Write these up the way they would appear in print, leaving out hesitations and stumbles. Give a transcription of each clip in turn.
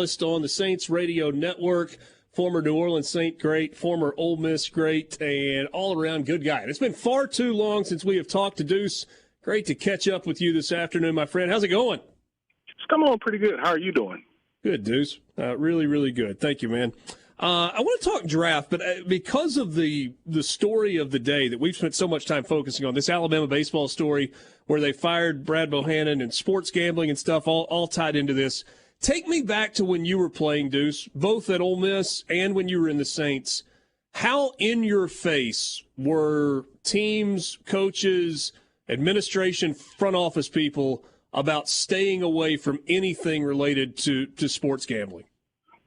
On the Saints Radio Network, former New Orleans Saint great, former Ole Miss great, and all-around good guy. And it's been far too long since we have talked to Deuce. Great to catch up with you this afternoon, my friend. How's it going? It's coming on pretty good. How are you doing? Good, Deuce. Really, really good. Thank you, man. I want to talk draft, but because of the story of the day that we've spent so much time focusing on, this Alabama baseball story where they fired Brad Bohannon and sports gambling and stuff all tied into this. Take me back to when you were playing, Deuce, both at Ole Miss and when you were in the Saints. How in your face were teams, coaches, administration, front office people about staying away from anything related to sports gambling?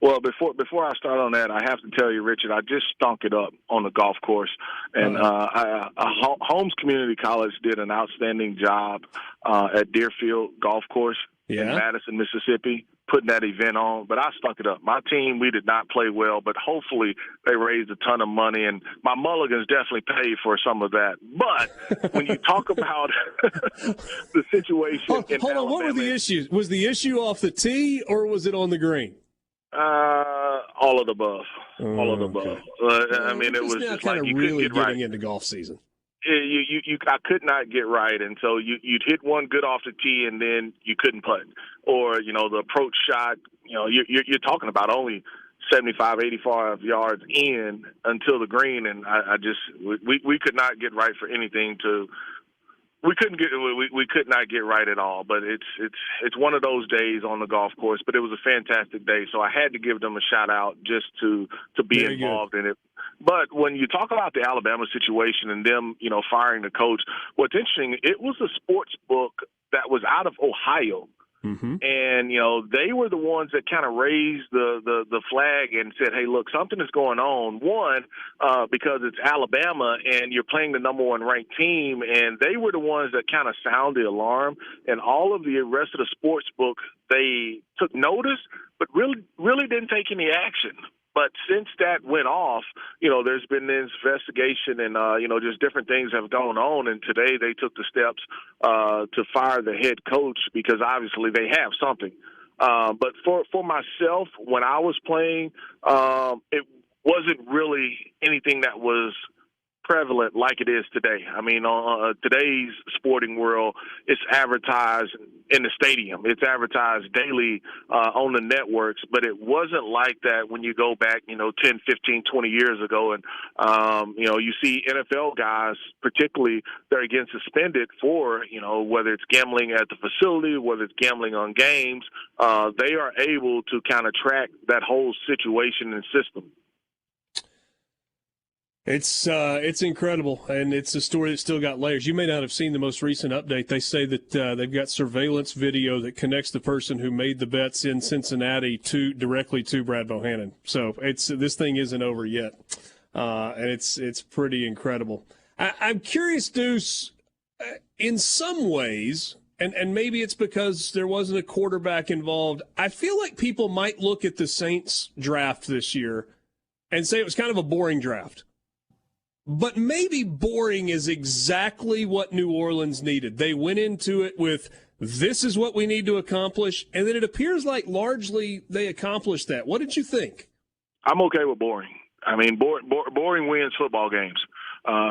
Well, before I start on that, I have to tell you, Richard, I just stunk it up on the golf course. And Holmes Community College did an outstanding job at Deerfield Golf Course in Madison, Mississippi, putting that event on, but I stunk it up. My team, we did not play well, but hopefully they raised a ton of money, and my mulligans definitely paid for some of that. But when you talk about the situation hold on, what were the issues? Was the issue off the tee, or was it on the green? All of the above. All of the above. I mean, it was just kind like of you really couldn't get getting right. into golf season. I could not get right, and so you'd hit one good off the tee, and then you couldn't putt, or the approach shot. You're talking about only 75, 85 yards in until the green, and we could not get right for anything to. We could not get right at all, but it's one of those days on the golf course. But it was a fantastic day, so I had to give them a shout out just to be Very involved good. in it. But when you talk about the Alabama situation and them, firing the coach, what's interesting, it was a sports book that was out of Ohio. Mm-hmm. And, they were the ones that kind of raised the flag and said, hey, look, something is going on. One, because it's Alabama and you're playing the number one ranked team. And they were the ones that kind of sound the alarm. And all of the rest of the sports book, they took notice, but really didn't take any action. But since that went off, there's been this investigation and, just different things have gone on. And today they took the steps to fire the head coach because obviously they have something. But for myself, when I was playing, it wasn't really anything that was prevalent like it is today. I mean, today's sporting world, it's advertised in the stadium. It's advertised daily on the networks, but it wasn't like that when you go back, 10, 15, 20 years ago. And, you see NFL guys, particularly, they're getting suspended for, whether it's gambling at the facility, whether it's gambling on games. They are able to kind of track that whole situation and system. It's incredible, and it's a story that's still got layers. You may not have seen the most recent update. They say that they've got surveillance video that connects the person who made the bets in Cincinnati directly to Brad Bohannon. So this thing isn't over yet, and it's pretty incredible. I'm curious, Deuce, in some ways, and maybe it's because there wasn't a quarterback involved, I feel like people might look at the Saints draft this year and say it was kind of a boring draft. But maybe boring is exactly what New Orleans needed. They went into it with, this is what we need to accomplish, and then it appears like largely they accomplished that. What did you think? I'm okay with boring. I mean, boring wins football games.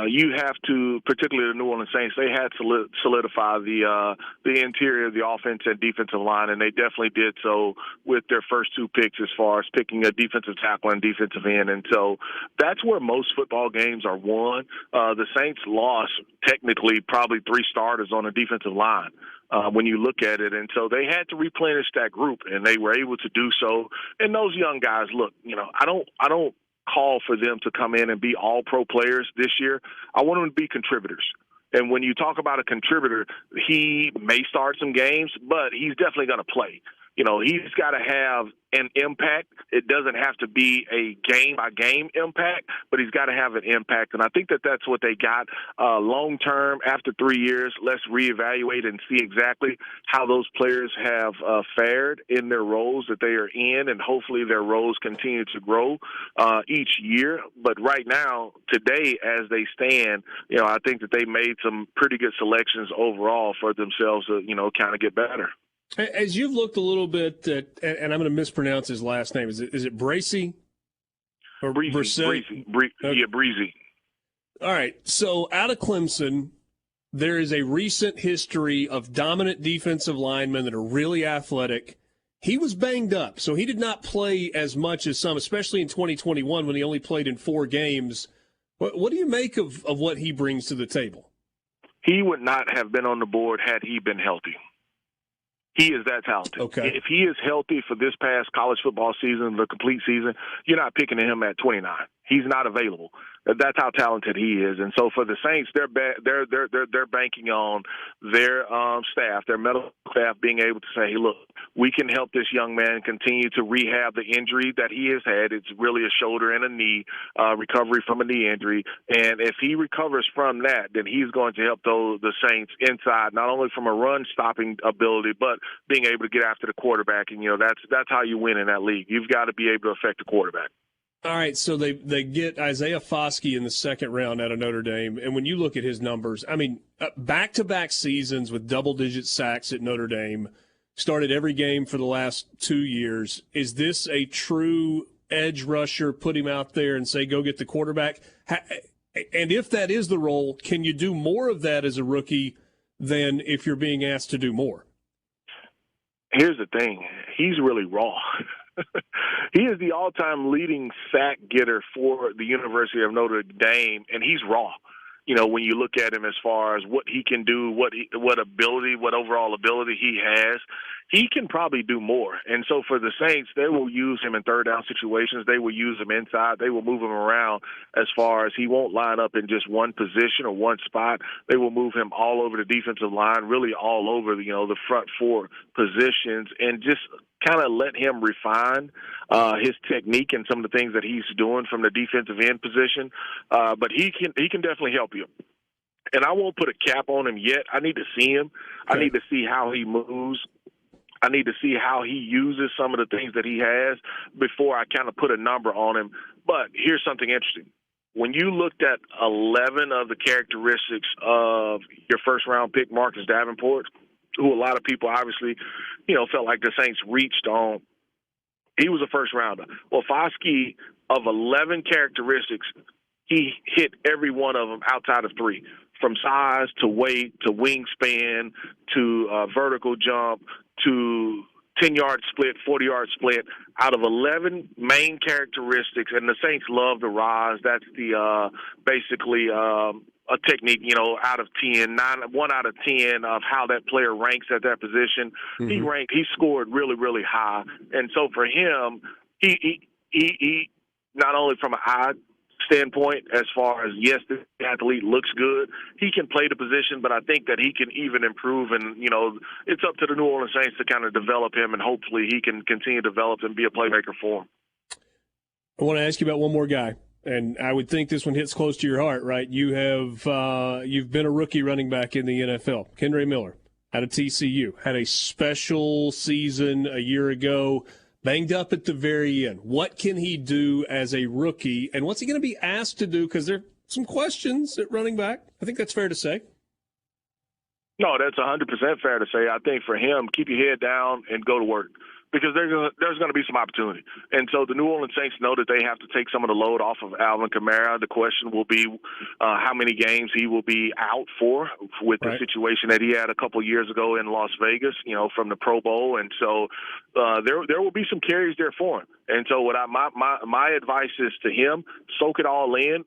You have to, particularly the New Orleans Saints, they had to solidify the interior of the offense and defensive line, and they definitely did so with their first two picks as far as picking a defensive tackle and defensive end. And so that's where most football games are won. The Saints lost technically probably three starters on the defensive line. When you look at it. And so they had to replenish that group, and they were able to do so. And those young guys, look, I don't call for them to come in and be all pro players this year. I want them to be contributors. And when you talk about a contributor, he may start some games, but he's definitely going to play. He's got to have an impact. It doesn't have to be a game-by-game impact, but he's got to have an impact. And I think that that's what they got long-term. After 3 years, let's reevaluate and see exactly how those players have fared in their roles that they are in, and hopefully their roles continue to grow each year. But right now, today, as they stand, I think that they made some pretty good selections overall for themselves to, kind of get better. As you've looked a little bit at, and I'm going to mispronounce his last name. Is it Bracy? Or Breezy. Yeah, Breezy. All right. So out of Clemson, there is a recent history of dominant defensive linemen that are really athletic. He was banged up, so he did not play as much as some, especially in 2021 when he only played in 4 games. What do you make of what he brings to the table? He would not have been on the board had he been healthy. He is that talented. Okay. If he is healthy for this past college football season, the complete season, you're not picking him at 29. He's not available. That's how talented he is. And so for the Saints, they're banking on their staff, their medical staff, being able to say, hey, look, we can help this young man continue to rehab the injury that he has had. It's really a shoulder and a knee recovery from a knee injury. And if he recovers from that, then he's going to help the Saints inside, not only from a run-stopping ability, but being able to get after the quarterback. And, that's how you win in that league. You've got to be able to affect the quarterback. All right, so they get Isaiah Foskey in the second round out of Notre Dame, and when you look at his numbers, I mean, back-to-back seasons with double-digit sacks at Notre Dame, started every game for the last 2 years. Is this a true edge rusher, put him out there and say, go get the quarterback? And if that is the role, can you do more of that as a rookie than if you're being asked to do more? Here's the thing. He's really raw. He is the all-time leading sack getter for the University of Notre Dame, and he's raw. When you look at him as far as what he can do, what overall ability he has, he can probably do more. And so for the Saints, they will use him in third down situations. They will use him inside. They will move him around as far as he won't line up in just one position or one spot. They will move him all over the defensive line, really all over the front 4 positions, and just kind of let him refine his technique and some of the things that he's doing from the defensive end position. But he can definitely help you. And I won't put a cap on him yet. I need to see him. Okay. I need to see how he moves. I need to see how he uses some of the things that he has before I kind of put a number on him. But here's something interesting. When you looked at 11 of the characteristics of your first-round pick, Marcus Davenport, who a lot of people obviously, felt like the Saints reached on, he was a first-rounder. Well, Foskey, of 11 characteristics, he hit every one of them outside of 3, from size to weight to wingspan to vertical jump to 10-yard split, 40-yard split. Out of 11 main characteristics, and the Saints love the rise. That's the basically a technique, out of 10, 1 out of 10 of how that player ranks at that position. Mm-hmm. He scored really, really high. And so for him, he not only from an eye standpoint, as far as, yes, the athlete looks good, he can play the position, but I think that he can even improve. And, it's up to the New Orleans Saints to kind of develop him, and hopefully he can continue to develop and be a playmaker for him. I want to ask you about one more guy. And I would think this one hits close to your heart, right? You have you've been a rookie running back in the NFL. Kendre Miller out of TCU had a special season a year ago, banged up at the very end. What can he do as a rookie, and what's he going to be asked to do? Because there are some questions at running back. I think that's fair to say. No, that's 100% fair to say. I think for him, keep your head down and go to work, because there's going to be some opportunity. And so the New Orleans Saints know that they have to take some of the load off of Alvin Kamara. The question will be how many games he will be out for with the situation that he had a couple years ago in Las Vegas, from the Pro Bowl. And so there will be some carries there for him. And so my advice is to him, soak it all in.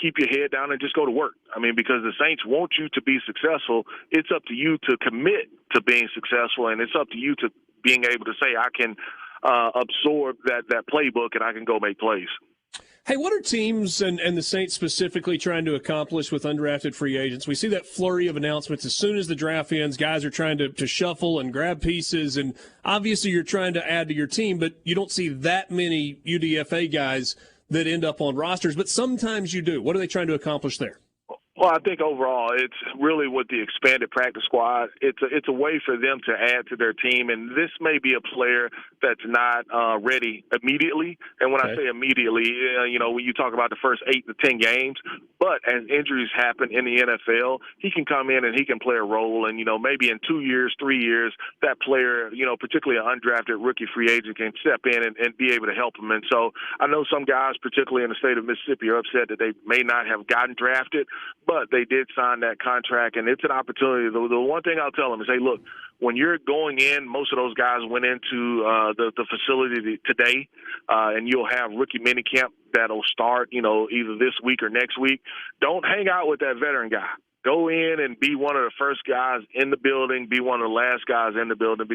Keep your head down and just go to work. I mean, because the Saints want you to be successful. It's up to you to commit to being successful, and it's up to you to being able to say, I can absorb that playbook and I can go make plays. Hey, what are teams and the Saints specifically trying to accomplish with undrafted free agents? We see that flurry of announcements as soon as the draft ends. Guys are trying to shuffle and grab pieces, and obviously you're trying to add to your team, but you don't see that many UDFA guys that end up on rosters, but sometimes you do. What are they trying to accomplish there? Well, I think overall it's really with the expanded practice squad. It's a way for them to add to their team, and this may be a player that's not ready immediately. And when I say immediately, when you talk about the first 8 to 10 games, but as injuries happen in the NFL, he can come in and he can play a role. And, maybe in 2 years, 3 years, that player, particularly an undrafted rookie free agent, can step in and be able to help him. And so I know some guys, particularly in the state of Mississippi, are upset that they may not have gotten drafted, but they did sign that contract, and it's an opportunity. The one thing I'll tell them is, hey, look, when you're going in, most of those guys went into the facility today, and you'll have rookie minicamp that'll start, either this week or next week. Don't hang out with that veteran guy. Go in and be one of the first guys in the building, be one of the last guys in the building,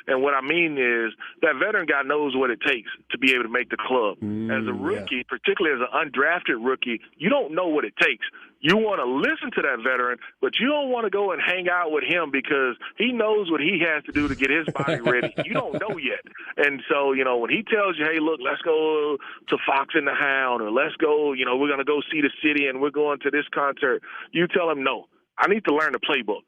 and what I mean is that veteran guy knows what it takes to be able to make the club. As a rookie, particularly as an undrafted rookie, you don't know what it takes. You want to listen to that veteran, but you don't want to go and hang out with him because he knows what he has to do to get his body ready. You don't know yet. And so, when he tells you, hey, look, let's go to Fox and the Hound, or let's go, we're going to go see the city and we're going to this concert, you tell him, no, I need to learn the playbook,